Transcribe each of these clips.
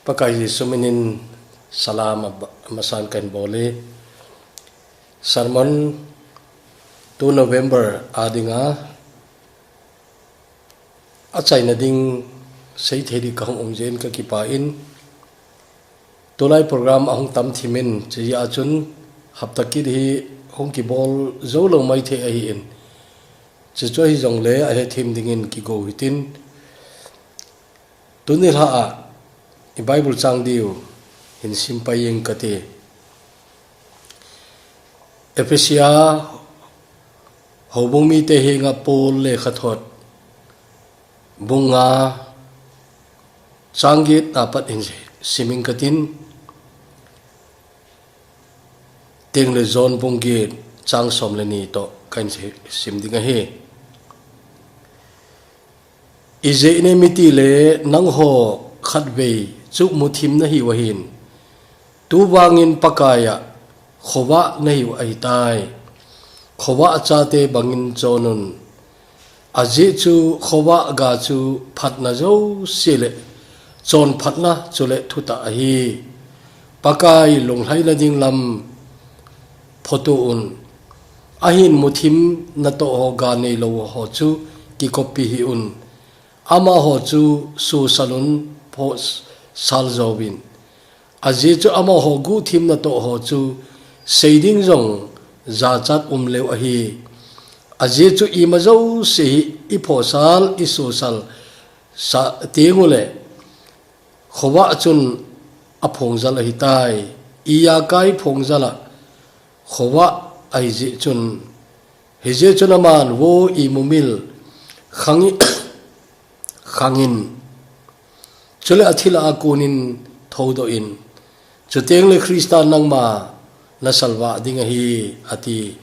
pakai suminin salam masan kan boleh sermon 2 November adinga achai na ding sei thedi kahong omjen ka kipain tolai program ahong tam thimin chi achun haptakid hi hong ki bol zolo mai the ai in chi choi jong le a he thim dingin ki go hitin tunil ha a i bible chang diu in simpayeng kate Ephesia hobong mi te hinga pol le khathot bunga changgit apat in siming katin teng le zon bungit chang som le ni to kan sim dinga he ize ne miti le nang ho khat ve chuk muthim na hi wahin tu wangin pakaya khowa nei ai tai khowa chate bangin chonun aji chu khowa ga chu phatna zo sile chon phatna chule thuta hi pakai longlai la ding lam photo un ahin muthim na to ho ga nei lo ho chu ki copy hi un ama ho chu su salun pos sal zowin aji chu ama ho gu thim na to ho chu seiding zong za chat leu a hi aji chu i ma zo se i phosal i social sa tengule khowa chun a phongjal hi tai iya kai phongjala khowa ai ji chun hije chuna man wo i mumil khangi khangin chule athila akunin thodo in chuteng le Christian nangma na salwa dinga hi ati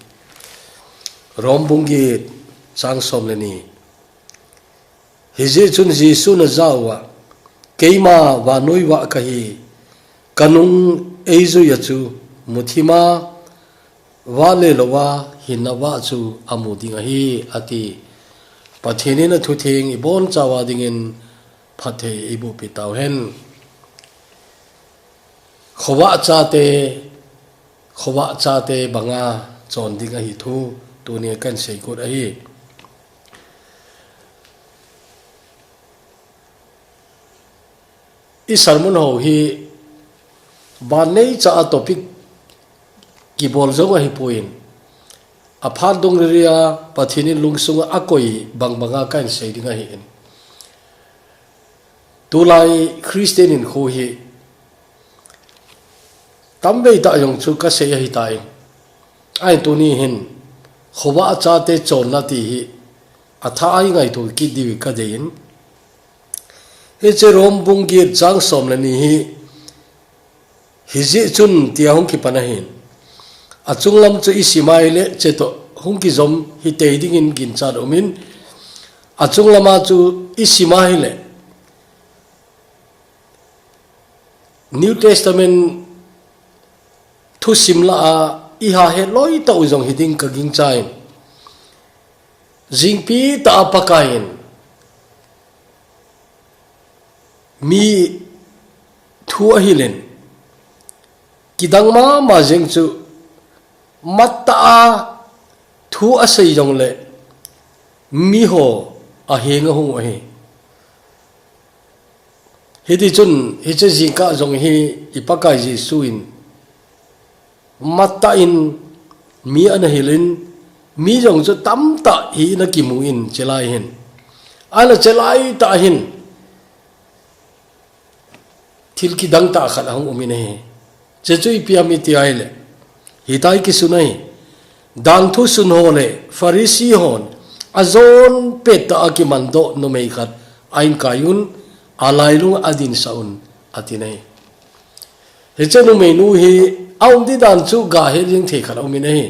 rombungit chang som le ni hije chun jisu na zawa keima wa noiwa kahi kanung eizu yachu muthima wale lowa hinawa chu amudinga hi ati pathini na thuthing ibon chawa dingin phathe ibu pitaw hen khowa chate banga chon dinga hi thu tuni kan sei kut ai i sermon ho hi banei cha topic ki bol zo hi point a phar dong ria pathini lungsunga akoi bangbanga kan sei dinga hi en tulai Christian in kho hi tambe ta yong chu ka sei hi tai ai tuni hin khowa chate chon na ti hi atha ai ngai to ki diwi ka dein he che rom bung gi chang som le ni hi hiji chun tia hong ki pana hin achunglam chu isimai le che to hong ki zom hi te ding in gin cha domin achunglama chu isimai le New Testament thu simla a iha he loi to jong hiding ka ging chai jingpi ta pakain mi thu hilen kidangma ma jeng chu matta thu asai jong le mi ho a henga hu he hidi chun hiche jingka jong hi ipakai ji suin matta in mi an hilin mi jong chu tam ta hi na ki mu in chelai hin ala chelai ta hin thil ki dang ta khat hang umine he che chui piami ti ai le hitai ki sunai dang thu sun ho le farisi hon azon peta ki mando no mei khat ain kayun alailung adin saun atinai he chenu menu hi aum di dan chu ga he jing the khat umine he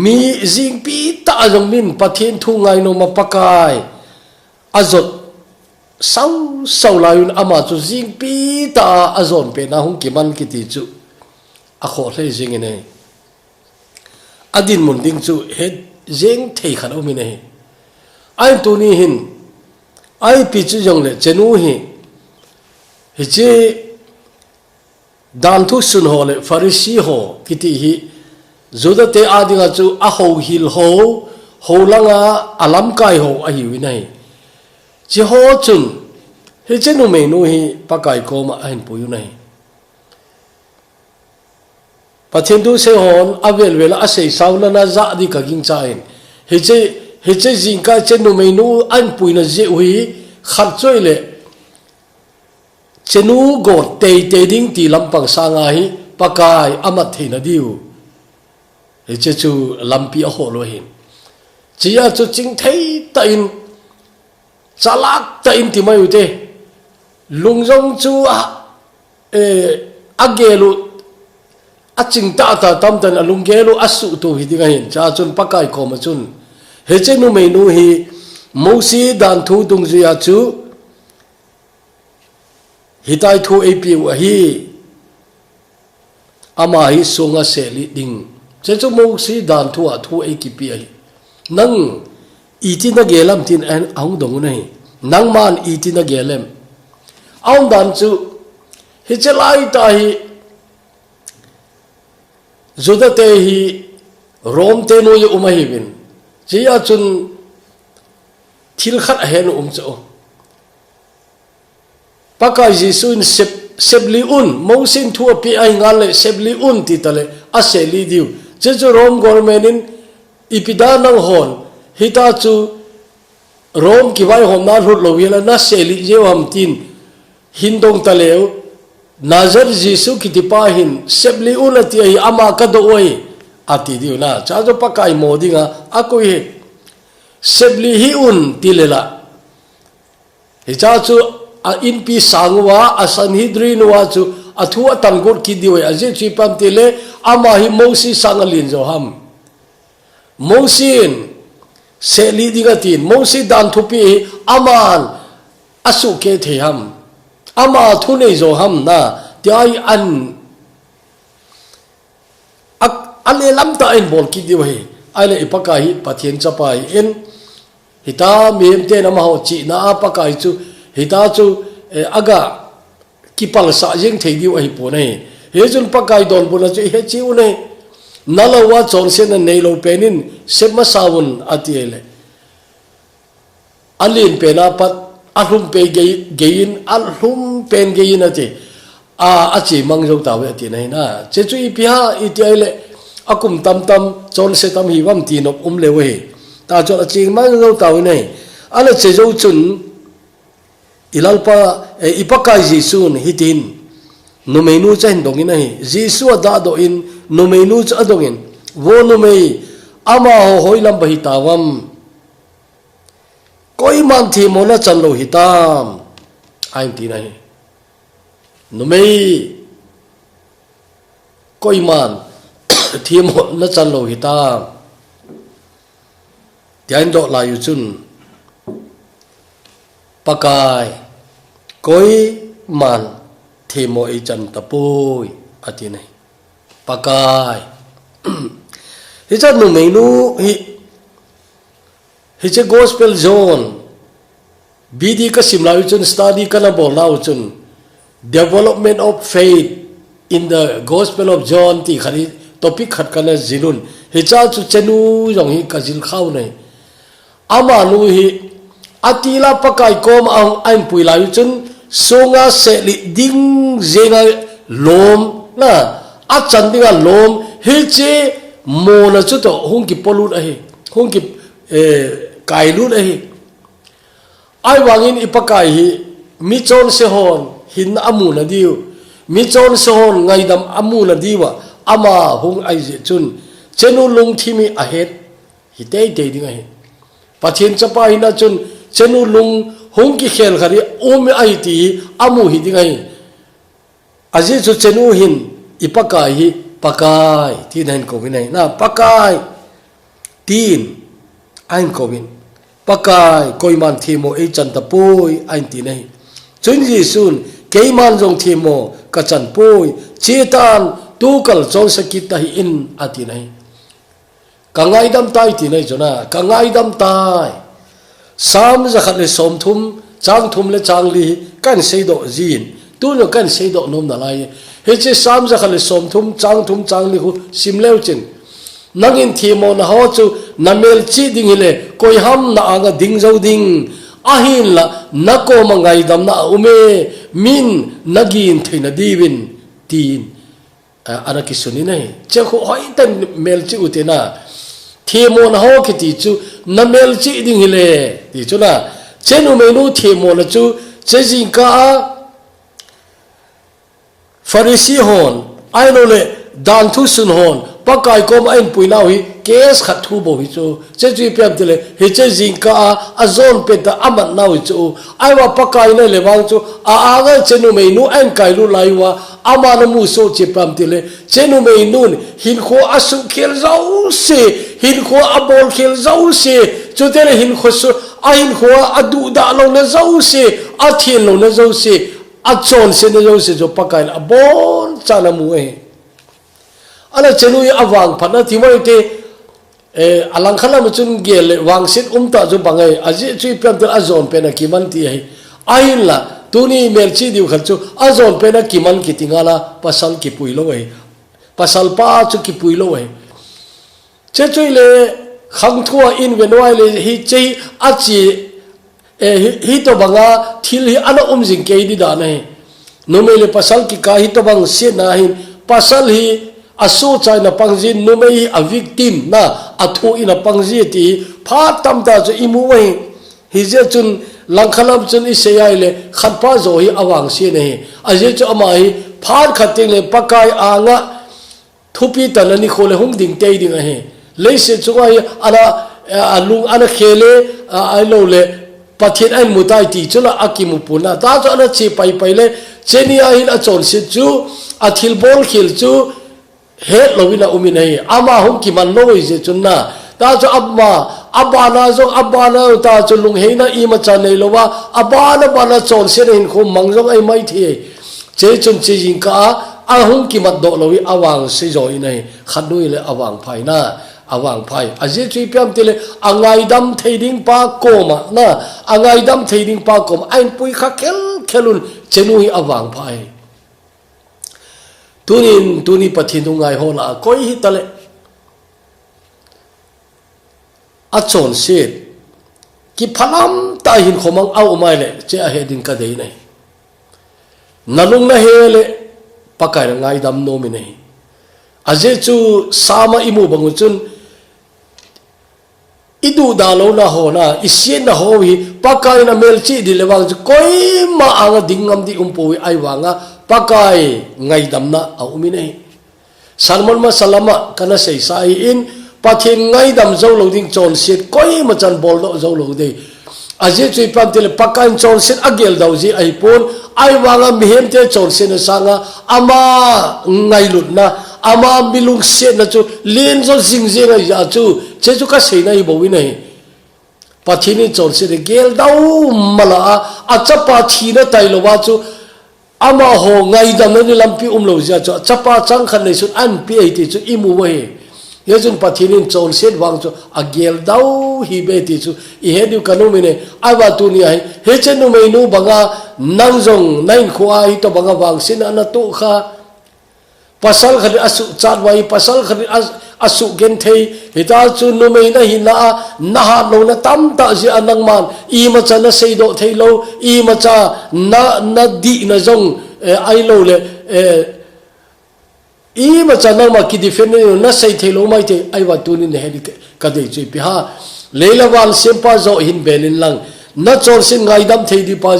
mi jing pi ta jong min pathin thu ngai no ma pakai azot sau layun ama chu jing pi ta azon pe na hung ki man ki ti chu a kho hle jing ne adin mun ding chu he jing thei khat umine he ai tu ni hin ai pi chu jong le chenu hi hi che dan thu sun ho le farisi ho kiti hi zoda te adinga chu a ho hil ho langa alam kai ho a hi wi nai chi ho chun hi che nu me nu hi pakai ko ma ain pu yu nai pathin tu se hon avel vel a sei saula na za di ka ging chain hi che jing ka che nu me nu an pui na je hui khat choi le chenu go te ding ti lampang sanga hi pakai amat theina diu he che chu lampi a ho lo hin chia chu ching thei ta in chalak ta in ti mai ute lungjong chu agelu a ching ta tam tan alungelu asu tu hi dinga hin cha chun pakai ko ma chun he che nu me nu hi mosi dan thu dung zia chu hitai thu apu hi ama hi songa se li ding che chu mosi dan thu a thu akipi ai nang iti na gelam tin an ang dong nei nang man iti na gelem aung dan chu hi che lai ta hi zoda te hi rom te no ye umai bin chia chun thil khat hen cho pakai jisu in sebli un mosin thu pi ai ngal le sebli un ti tale a seli diu che chu rom government in ipida nang hon hita chu rom ki vai hom na hlut lo yela na seli je ham tin hindong taleu nazar jisu ki tipa hin sebli un ati ai ama ka do oi ati diu na cha jo pakai modinga akoi he sebli hi un tilela hi cha chu a in pi sangwa a sanhedrin wa chu athu atangut ki diwe aje chi pam tile ama hi mosi sangalin jo ham mosin seli digatin mosi dan thupi aman asu ke the ham ama thu nei zo ham na tiai an ale lam ta in bol ki diwe ale ipakai pathian chapai en hita mem te na ma ho chi na pakai chu hita chu aga kipal sa jing thei diu ai po nei he chun pakai don bu na chu he chi u nei nalawa chon sen na nei lo penin sema sawun atiele alin pe na pat alhum pe gein alhum pen gein ati achi mangjo tawe ati nei na che chu ipia itiele akum tam chon se tam hi wam ti nop lewe ta cho achi mangjo tawe nei ala che jo chun ilalpa ipakai jisun hitin numenu chen dongin ai jisu da do in numenu cha dongin wo numei ama ho hoilam bahi tawam koi man thi mona chan lo hitam ai ti nai numei koi man thi mona chan lo hitam tian do la yu chun pakai koi man themo e chan tapoi ati nei pakai hi chan nu menu hi che gospel zone bd ka simla chun study kana bol lau chun development of faith in the gospel of John ti khari topic khat kana zinun hi cha chu chenu jong hi kazil khau nei ama nu hi atila pakai kom ang ain pui lai chun songa se li ding zenga lom na achan dinga lom he che mo na chu to hung ki polut a he hung ki kai lut a he ai wangin ipakai hi mi chon se hon hin amu na diu mi chon se hon ngai dam amu na diwa ama hung ai je chun chenu lung thimi a het hi te dinga he pathin chapa hina chun chenu lung hung ki khel khari ome ai ti amu hi dingai aje chu chenu hin ipakai hi pakai ti nan ko binai na pakai tin ain ko bin pakai koiman thimo e chan ta poi ain ti nei chun ji sun keiman jong thimo ka chan poi chetan tu kal chon sakit ta hi in ati nei kangai dam tai ti nei jona kangai dam tai sam za khat le som thum chang thum le chang li kan sei do jin tu no kan sei do nom na lai he che sam za khale som thum chang ni khu sim leu chin nangin thi mo na ho chu namel chi ding ile koi ham na anga ding zo ding ahin la nako mangai dam na ume min nagin theina divin tin ana ki suni nei che khu hoi tan mel chi utena thi mo na ho ki ti chu namel chi ding ile ti chu na chenu menu thi mo na chu che jing ka Pharisee hon ai lo le dan thu sun hon pakai kom ain puinau hi kes khat thu bo hi chu che chui pem tele he che jing ka azon pe ta amat nau chu ai wa pakai ne le wang chu a ga chenu mei nu an kai lu lai wa ama na mu so che pam tele chenu mei nu hin kho asu khel zau se hin kho abol khel zau se chu tele hin kho su a hin kho adu da lo na zau se a thien lo na zau se a chon se na zau se jo pakai na bon chana mu ala chenu ya awang phana thimoi te alang khala machun gel wang sit ta jo bangai aji chui pem ta azon pe na kiman ti hai ain la tuni merchi diu khachu azon pe na kiman ki tingala pasal ki puilo hai pasal pa chu ki puilo hai che chui le khang thua in wenwai le hi chei achi hi to banga thil hi ana jing ke di da nai no me le pasal ki ka hi to bang se na hin pasal hi aso china pangji numei a victim na athu ina pangji ti pha tam ta chu imu wei hi je chun langkhalam chun iseyai le khatpa zo hi awang se nei a je chu ama hi phar khating le pakai anga thupi tanani khole hung ding te ding a he leise chu ai ana alung ana khele ai lo le pathin an mutai ti chula akimu puna ta chu ana chi pai pai le cheni a hin a chon se chu athil bol khil chu he lovina uminai ama hum ki man noi je chunna ta cho abana zo abana ta cho lung heina I ma cha nei lowa abana bana chon se hin khom mangjong ai mai thi che chun chi jing ka a hum ki mat do lowi awang se zo inai khanui le awang phai na awang phai aje chui pyam tele angai dam theiding pa koma na angai dam theiding pa kom ain pui kha khelun chenui awang phai tuni pathin ngai hola koi hi tale a chon set ki phalam ta hin khomang au mai le che a heding ka dei nei nalung na hele pakai ngai dam no mi nei aje chu sama imu bangu chun idu da lo na ho na isien na ho hi pakai na melchi di lewang chu koi ma anga dingam di umpoi ai wanga pakai ngai dam na au mi nei salmon ma salama kana sei sai in pathin ngai dam zo lo ding chon set koi ma chan bol do zo lo de aje chui pam tele pakai chon set agel dau ji ai pon ai wanga mihem te chon set na sanga ama ngai lut na ama milung set na chu len zo jing jing ai ya chu che chu ka sei nai bo wi nei pathin chon set gel dau mala a chapa thi na tai lo wa chu ama ho ngai dam ni lampi lo ja chu chapa chang khan nei su an pi ai ti chu imu we ye chun pathinin chon set wang chu agel dau hi be ti chu I he du kanu mine awa tu ni ai he chen nu mai nu banga nang jong nain khwa hi to banga wang sin ana tu kha pasal khari asu chat wai pasal khari asu gen thei hita chu nu mai na hi na ha lo na tam ta ji anang man I ma cha na sei do thei lo I ma cha na di na jong ai lo le I ma cha na ma ki defend na sei thei lo mai te ai wa tu ni ne he ka dei chui pi ha leila wal sempa zo hin belin lang na chor sin ngai dam thei di pa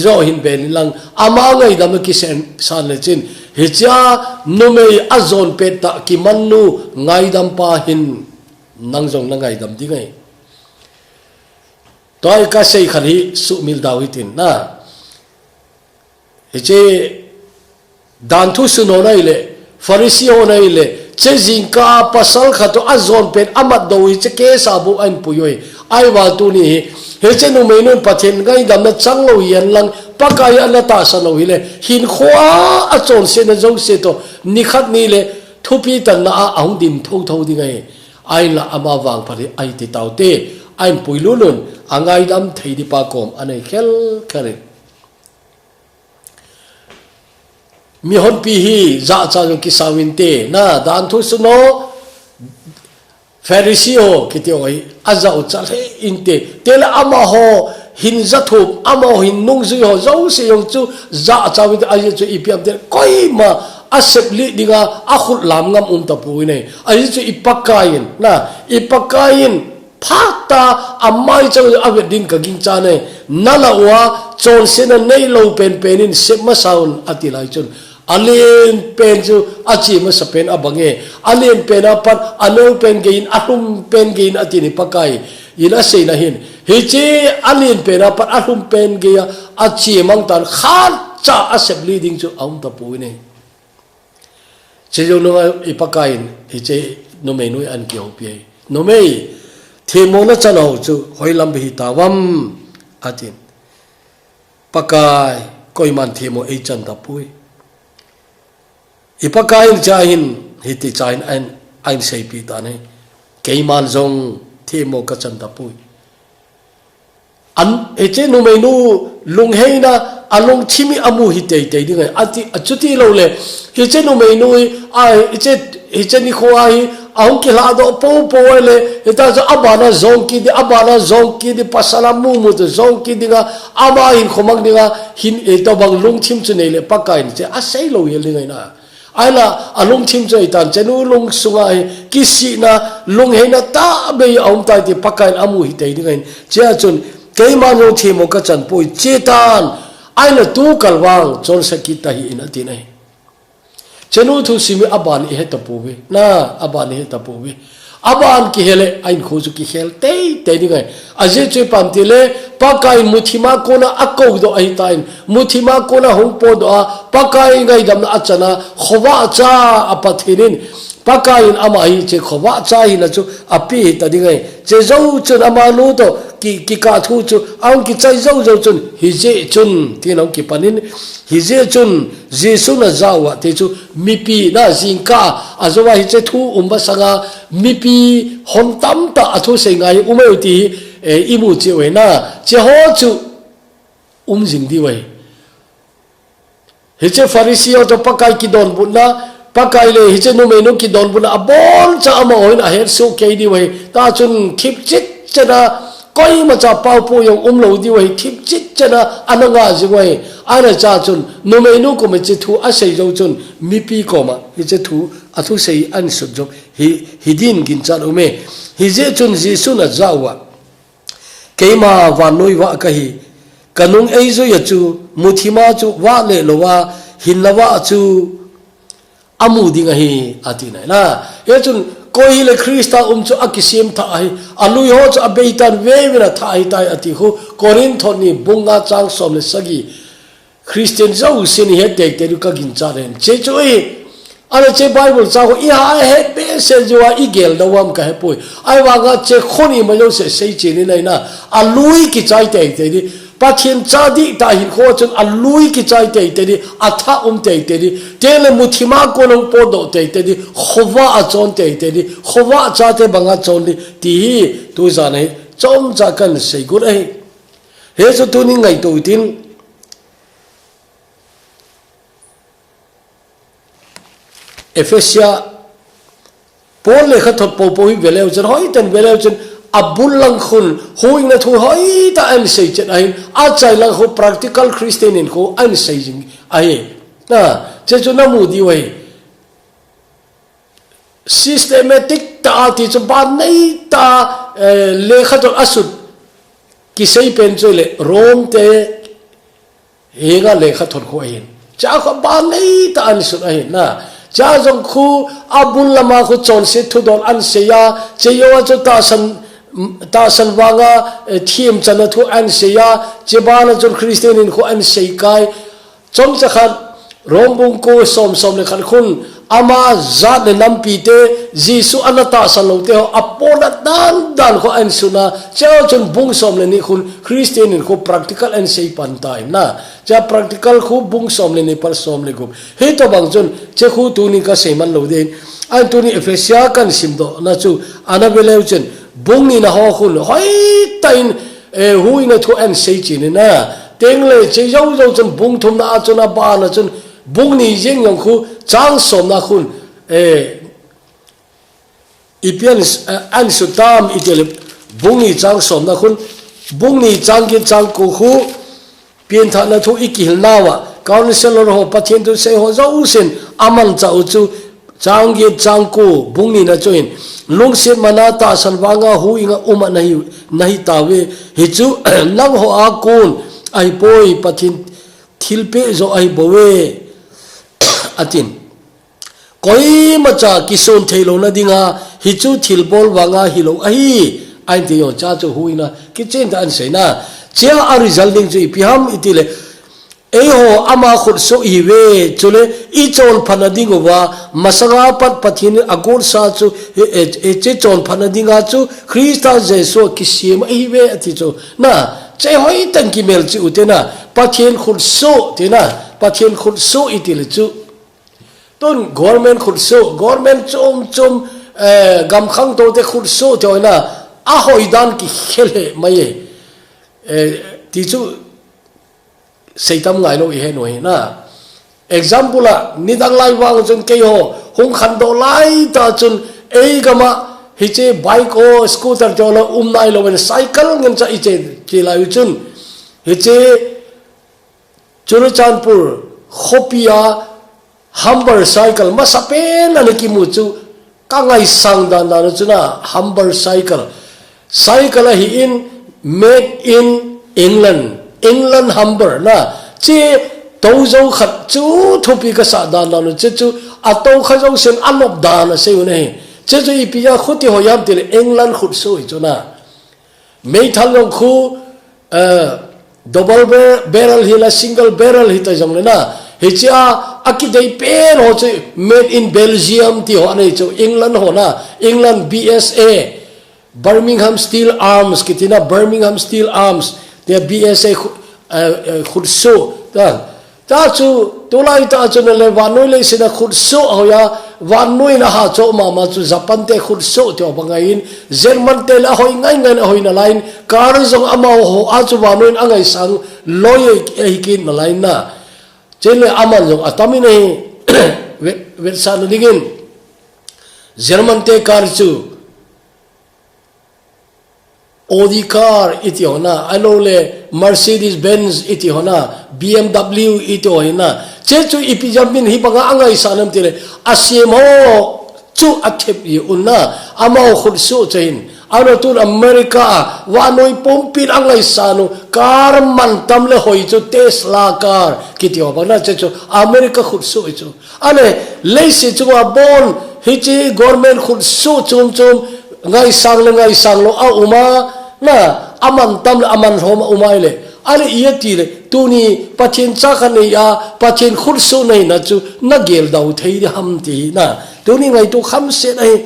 zo hin belin lang ama ngai dam ki sen san le chin he cha no me azon pe ta ki mannu ngai dam pa hin nang jong na ngai dam di ngai toy ka sei khari su mil daw hitin na he che dan thu su no nai le Pharisee ho nai le che jing ka pasal khato azon pen amat do hi che ke sa bu an puyoi ai wa tu ni he che nu me nu pathen ngai dam na chang lo yan lang pakai an ta sa lo hi le hin khwa a chon se na zo se to ni khat ni le thupi tan na a ahung dim tho di ngai ai la ama wang phari ai ti tau te an puilu lun angai dam thei di pa kom anai khel khare mi hon pi hi za cha jong ki sawin te na dan thu suno Pharisee ki te oi aza o chal he inte tela ama ho hin za thup ama hin nung zui ho zo se yong chu za chawin te ai chu ipiam te koi ma asepli dinga akhut lam ngam ta pu ne ai chu ipakain na ipakain phata amai chu avet din ka ging cha ne nala wa chon se na nei lo pen penin sema sound atilai chun alien pen chu achi ma sa pen abange alien pen apat alo pen gain atum pen gain atini pakai ina sei na hin hi che alien pen apat atum pen ge achi mang tan khan cha assembly ding chu aum ta pu ne che jo no ipakain hi che no me noi an ki ho pi no me themo na chano chu hoilam bi tawam atin pakai koi man themo ei chan ta pui ipakain chahin hiti chahin ein sei pi ta ne keiman zong themo ka chan ta pui an eche nu me nu lung heina along chimi amu hi te te ding ati achuti lo le eche nu me nu ai eche ni kho ai aung ki la do po po le eta zo abana zong ki di pasala mu to zong ki dinga ama in khomang dinga hin e to bang lung chim chu nei le pakai ni che a sei lo ye le ngai na aila alung chim choi tan chenu lung sunga ki si na lung he na ta be aum ta ti pakai amu hi te ding che chun keima no thimo ka chan poi chetan aina tu kalwang chon sakita hi in ati nei chenu thu simi aban he ta puwe na aban he ta puwe aban ki hele ain khoju ki hel te ni ngai aje choi pam ti le pakai muthima kona akau do ai tain muthima kona hong po do pakai ngai dam na achana khowa cha apathinin pakai ama hi che khowa cha hi na chu api ta ding ngai che zo chun ama nu to ki ka thu chu aung ki chai zo chun hi je chun ti nong ki panin hi je chun jesu na zawa te chu mipi na jingka azowa hi che thu umba sanga mipi hon tam ta athu se ngai umeu ti imu che we na che ho chu jing di we hi che Pharisee to pakai ki don bu na pakai le hi che no me no ki don bu na abol cha ama hoin a her so ke di we ta chun khip chit chana koi ma cha pau po yong lo di we khip chit chana ananga ji we ana cha chun no me no ko me che thu a sei jo chun mi pi ko ma hi che thu a thu sei an su jo hi din gin cha lo me hi je chun Jesu na zawa keima wa noi wa ka hi kanung ei zo ya chu muthima chu wa le lo wa hin la wa chu amu ding hi ati nai na ye chun koi le Krista chu akisim tha ai alui ho chu abeitan ve na tha ai tai ati hu Korinthon ni bunga chang som le sagi Christian zo sin he tek te ka gin cha ren che choi ana che Bible cha ho I ha he be se jo a igel da wam ka he poi ai wa ga che khoni ma yo se sei che ni nai na alui ki chai te te di pathin cha di ta hin kho chun alui ki chai te te di atha te te di tele muthima ko lo po do te te di khowa a chon te te di khowa cha te banga chon di ti tu za nei chom cha kan sei gur ai he so tu ni ngai tu tin Ephesia Paul le khat po po hi veleu chen hoi ten veleu chen abul lang khun hoing na thu hoi ta an sei chen ai a chai lang ho practical Christian in ko an sei jing ai na che chu na mu di wei systematic ta ti chu ban nei ta le khat asut ki sei pen choi le rom te hega le khat thor ko ai cha kho ban nei ta an su ai na cha jong khu abul lama khu chon se thu don an se ya che yo chu ta san wanga thiem chana thu an se ya che bana chon Christian in khu an se kai chom cha khat rombung ko som le khan khun ama zat le nampi te Jesu anata san lo te ho apona dan ko an suna chao chon bung som le ni khun Christian in khu practical an se pan time na cha practical khu bung som le ni par som le gup he to bang chon che khu tu ni ka seman lo de an tu ni Ephesia kan sim do na chu anabeleu chen bung ni na ho khun hoi tain hui na thu an se chi ni na teng le che yo chon bung thum na chon ba na chon bung ni jeng yong khu chang som na khun ipian an sutam itel bung ni chang som na khun bung ni chang ki chang ku khu pian tha na thu ikil nawa counselor ho pathian tu se ho zo sen amang chau chu chang ki chang ku bung ni na choin lung se manata salwanga hu inga uma nahi tawe hi chu nang ho a kun ai poi pathin thilpe zo ai bowe atin koi macha kison thailo na dinga hi chu thilbol wanga hilo ai ai ti yo cha chu huina ki chen ta an se na chia a result ding chu ipiham itile ei ho ama khut so i we chule i chon phana ding wa masanga pat pathin agor sa chu e che chon phana dinga chu krista jesu kisim ai we ati chu na che hoi tan ki mel chu utena pathin khut so tena pathin khut so itile chu ton government khut so government chom gam khang to te khut so to na a hoi dan ki khele mai ti chu seitam ngai lo i he noi na example la nidang lai wang chun ke ho hung khan do lai ta chun ei gama hi che bike o scooter jo lo nai lo wen cycle ngin cha i che lai chun hi che Churachandpur khopia humber cycle masapen ani ki mu chu kangai sang dan dan chuna humber cycle hi in made in England humber na che tozo khat chu thopi ka sa dan dan che chu ato khajo sen anop dan se une che chu ipia khuti ho yam til England khut so i chuna mei thalong khu double barrel hila single barrel hita jamle na hicha akidai pen ho che made in Belgium ti ho nei chu England ho na England BSA Birmingham Steel Arms kitina Birmingham Steel Arms the BSA khutso ta chu tolai ta chu le wanoi le sina khutso hoya wanoi na ha cho ma chu Japan te khutso to bangain German te la hoi ngai hoi na line kar jong ama ho a chu wanoi angai sang loye kin na line na chele aman jong atami nei versan digin German te kar chu Audi car iti hona alole Mercedes Benz iti hona BMW iti hona chechu ipijamin hi banga angai sanam tile asemo chu athep yi unna amao khulsu chain ano tun America wanoi pompin angai sanu car man tamle hoi chu Tesla car kiti bana chechu America khulsu chu ane leise chu bon hichi government khulsu chum ngai sanglo a uma na aman tam aman homa umaile ale ieti le tuni pathin chakhane ya pathin khursu nei na chu na gel dau thei de ham ti na tuni ngai tu kham se nei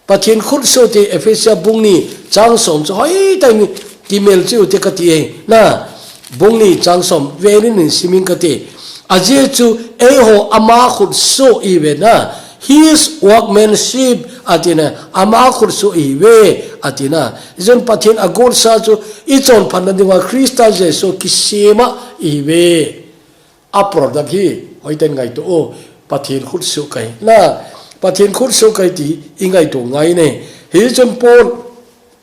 pathin khursu te efesia bungni chang som chu hoi tai kimel chu te ka ti na bungni chang som verin nin siming ka te aje chu e ho ama khursu i ve na his workmanship atina ama khursu iwe atina izon pathin agor sa chu ichon phanadinga Krista jesu kisema iwe aprodak hi hoiten ngai to o pathin khursu kai na pathin khursu kai ti ingai to ngai ne hi chon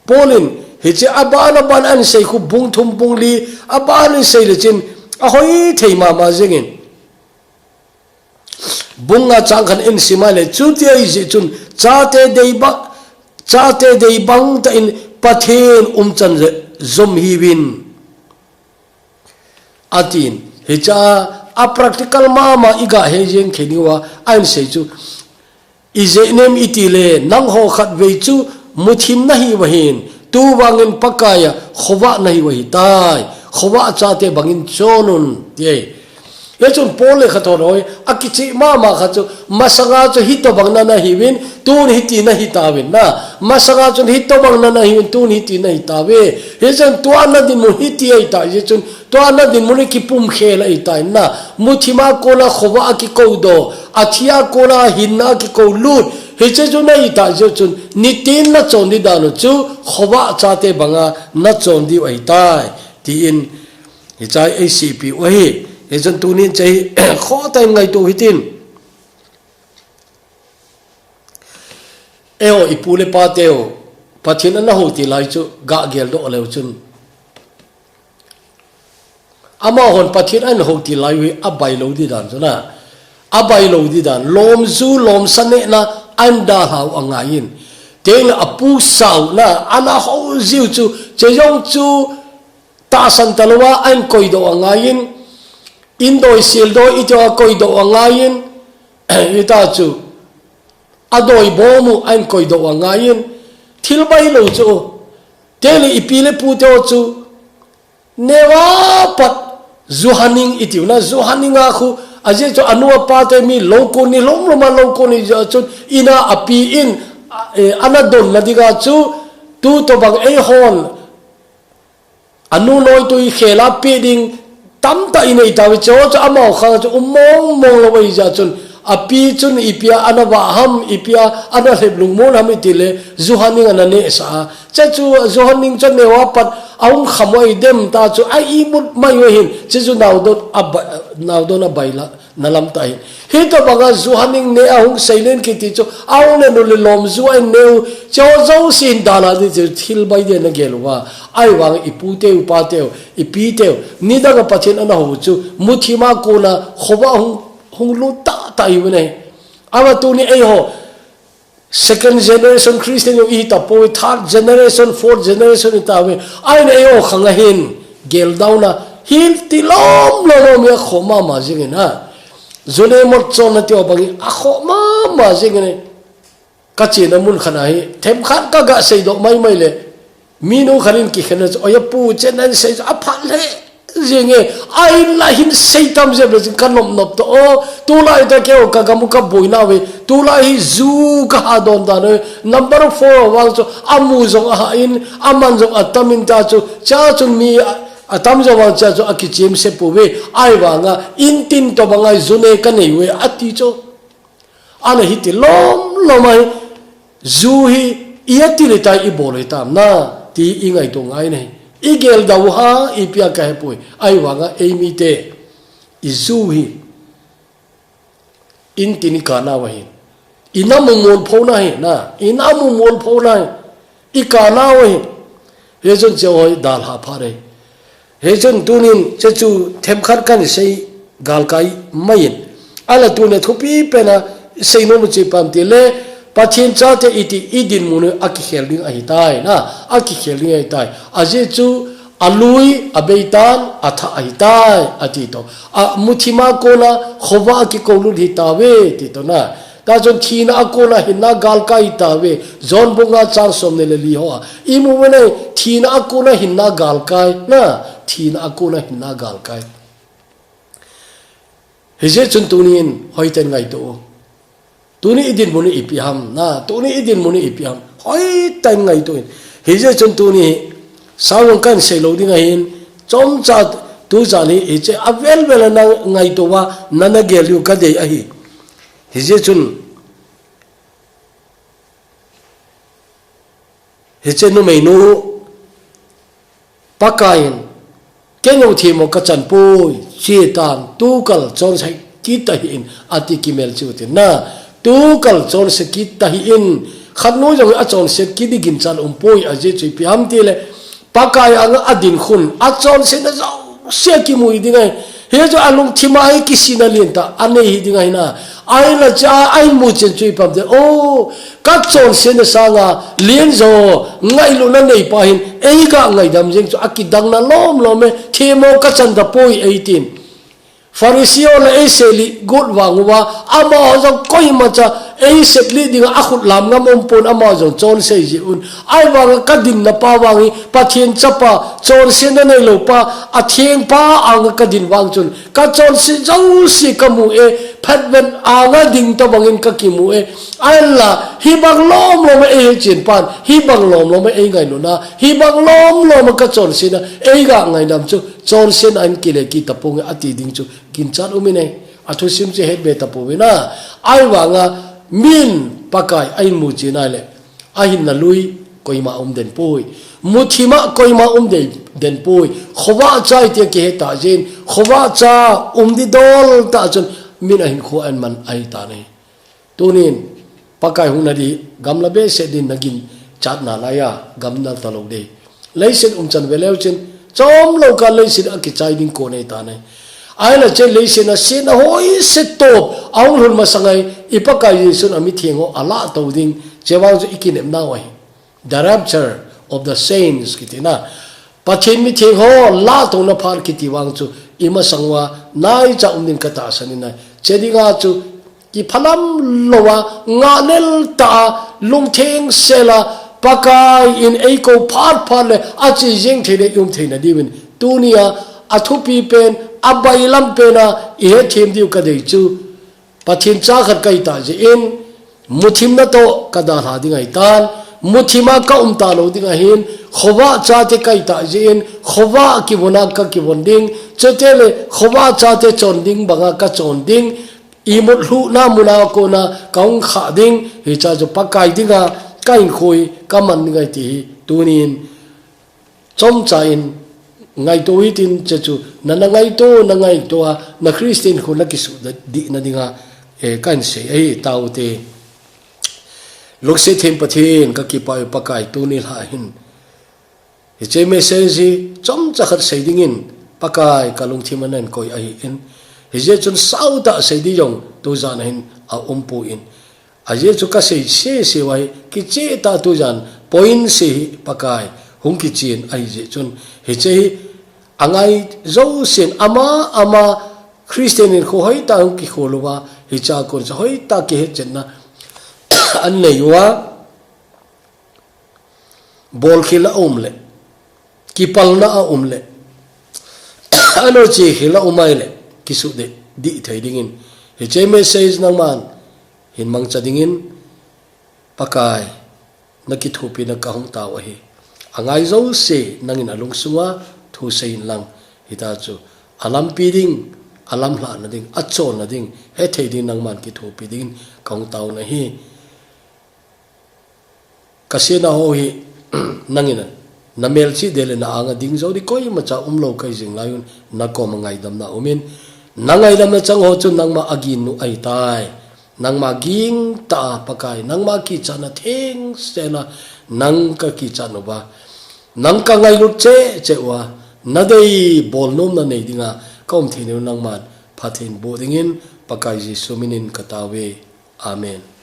polin hi che abana ban an sei khu bung thum bung li abana sei le chin a hoi theima ma jengin bunga changkhan in simale chuti ai je chun chate dei bang ta in pathen umchan zom hiwin atin hecha a practical mama iga hejeng kheniwa an sei chu ije nem itile nang ho khat ve chu muthim nahi wahin tu wangin pakaya khowa nahi wahi tai khowa chate bangin chonun ye yachun pole khatoroi akichi mama khachu masanga chu hito bangna na hiwin tun hiti na hitawin na masanga chun hito bangna na hiwin tun hiti na hitawe yachun tuana din mu hiti ai ta yachun tuana din mu ki pum khela ai ta na muthima kola khowa ki kodo athia kola hinna ki ko lut hechu na ita yachun nitin na chondi danu chu khowa chate banga na chondi ai ta ti in hichai acp wahi he jon tunin chei kho tai ngai tu hitin eo ipule pa teo pathin an ho ti lai chu ga gel do le chun ama hon pathin an ho ti lai wi abai lo di dan chuna abai lo di dan lom zu lom sane na anda hau angain teng apu sau na ana ho ziu chu che yong chu ta san talwa an koi do angain indoi sil do ito koi do angain ita chu adoi bomu an koi do angain thil bai lo chu tele ipile pu to chu newa pat zuhaning itiuna zuhaninga khu aje cho anua pa te mi loko ni lom loma loko ni chu ina api in anadon ladiga chu tu to bang e hon anu noi tu khela pe ding tam ta inei ta cho cho amao kha chu mong mong lo bai ja chun api chun ipia anawa ham ipia ana leblung mon ham itile zuhaning anane sa cha chu zuhaning chon newa pat aung khamoi dem ta chu ai imut mai hin chu naw do na baila nalam tai he to baga zuhaning ne aung silent kiti chu aung ne no le lom zu ai neu cho zo sin dala di thil bai de na gelwa ai wang ipute upate ipite ni da ga pathin ana ho chu muthima ko na khoba hung lu ta tai bune awa tu ni ai ho second generation Christian yo ita po third generation fourth generation ita we ai ne yo khanga hin gel dauna hil tilom lo me khoma ma jingena zone mo chona tio bangi a khoma ma jingene kachi na mun khana hi them khan ka ga sei do mai mai le minu kharin ki khana oya pu chenan sei a phale jinge ai la hin sei tam je be kanom nop to o tu lai ta ke o ka gamu ka boina we tu lai hi zu ka ha don da ne number 4 wal cho amu zong ha in aman zong atamin ta chu cha chu mi atam zo wal cha chu akichem se pu we ai wa nga in tin to bangai zune ka nei we ati cho ana hi ti lom lomai zu hi iati le tai i bole tam na ti ingai to ngai nei igel daw ha ipia ka hepoi ai wanga emi te izuhi intini kana wahi inamu mon phona he na inamu mon phona ikana wahi rejon joi dal ha phare rejon tunin chechu themkhat kan sei galkai mayin ala tune thupi pena seino mu chi pam te le pathin cha te iti idin mun aki khelding ai tai na aki khelding ai tai aje chu alui abeitan atha ai tai ati to a muthima kona khowa ki kolu hi tawe ti to na ta jon thina akona hinna gal kai tawe zon bunga chang som ne le li ho imu mane thina akona hinna gal kai na thina akona hinna gal kai heje chun tunin hoiten ngai to tuni idin muni ipiam na tuni idin muni ipiam hoi tan ngai to heje chun tuni sawang kan selo ding hin chom cha tu jani eche avel vel na ngai to wa nana gelu ka dei ahi heje chun heche nu mei nu pakain kenyo thimo ka chan poi chi tan tu kal chon sai ki ta hin ati kimel chu te na tu kal chon se ki ta hi in khanno jong a chon se ki di gin chan poi a je chui piam ti le pakai ang adin khun a chon se na zo se ki mui di ngai he jo alung thima ai ki sinalin ta ane hi di ngai na ai la cha ai mu chen chui pam de o ka chon se na sa nga lien zo ngai lu na nei pa hin ei ka ngai dam jeng chu akidang na lom lom me themo ka chan da poi 18 Fariseo la eseli god wangwa ama zo koi macha ei setli dinga akhut lam ngam pon ama zo chon sei ji un ai wang ka din na pa wangi pathian chapa chon se na nei lo pa a thieng pa ang ka din wang chun ka chon se zo si kamu e phatben anga ding to bangin ka kimu e ai la hi bang lom lom e chin pan hi bang lom lom e ngai no na hi bang lom lom ka chon se na ei ga ngai dam chu chon se an kile ki tapong ati ding chu kin chan umine athu sim che het be tapu na ai wanga min pakai ai mu chi na le ahin na lui koi ma den pui muthima koi ma den pui khowa chai te ke ta jin khowa cha di dol ta chun min a hin khu an man ai ta nei tunin pakai huna di gamla be se din nagin chat na la ya gamna talo de leisin chan veleu chin chom lo ka leisin a ki chai ding ko nei ta nei ai la che leisin a sin a hoi se to aung hun ma sangai ipakai sun ami thiengo ala to ding chewang ju ikin em na wai the rapture of the saints kitina pathin mi thing ho la to na phar kiti wang chu ima sangwa nai cha din ka ta sanina chedinga chu ki phalam lowa nganel ta lungtheng sela pakai in eiko phat le achi jing thile theina diwin tunia athupi pen abailam pena e thim diu ka dei chu pathin cha khat kai ta je in muthim na to kada ha dingai tan muthima ka ta lo dinga hin khowa cha te kai ta je in khowa ki bona ka ki bonding chetele khowa cha te chonding banga ka chonding imut lu na muna ko na kaung kha ding hi cha jo pakai dinga kain khoi kaman ngai ti tunin chom chain ngai to hitin chechu na ngai to na Christian khu na kisu di na dinga e kan se ei taute lokse them pathin ka ki pai pakai tuni la hin he che message chom cha khat sei dingin pakai kalung thimanan koi ai in he je chun sauta sei di yong tu jan hin a umpu in a je chu ka sei se wai ki che ta tu jan point se pakai hung ki chin ai je chun he che angai zo sen ama Christian in ko hoi ta ki kholuwa hi cha ko hoi ta ki he chen na an nei wa bol khila umle ki palna a umle ano chi khila umaile kisu de di thai dingin he che message nang man hin mang cha dingin pakai naki thupi na ka hung ta wa hi angai zo se nangin alung sunga thu sein lang hita chu alam piding alam hla na ding achon na ding he thei ding nang man ki thupi ding kaung taw na hi kasena ho hi nangina namel chi dele na anga ding zo di koi ma cha umlo kai jing layun na ko mangai dam na umin nangai dam na chang ho chu nang ma agin nu ai tai nang ma ging ta pakai nang ma ki chana theng sela nang ka ki chanu ba nang ka ngai lu che wa na dei bol nom na nei dinga kom thinu nang man phathin bo dingin pakai ji suminin katawe amen.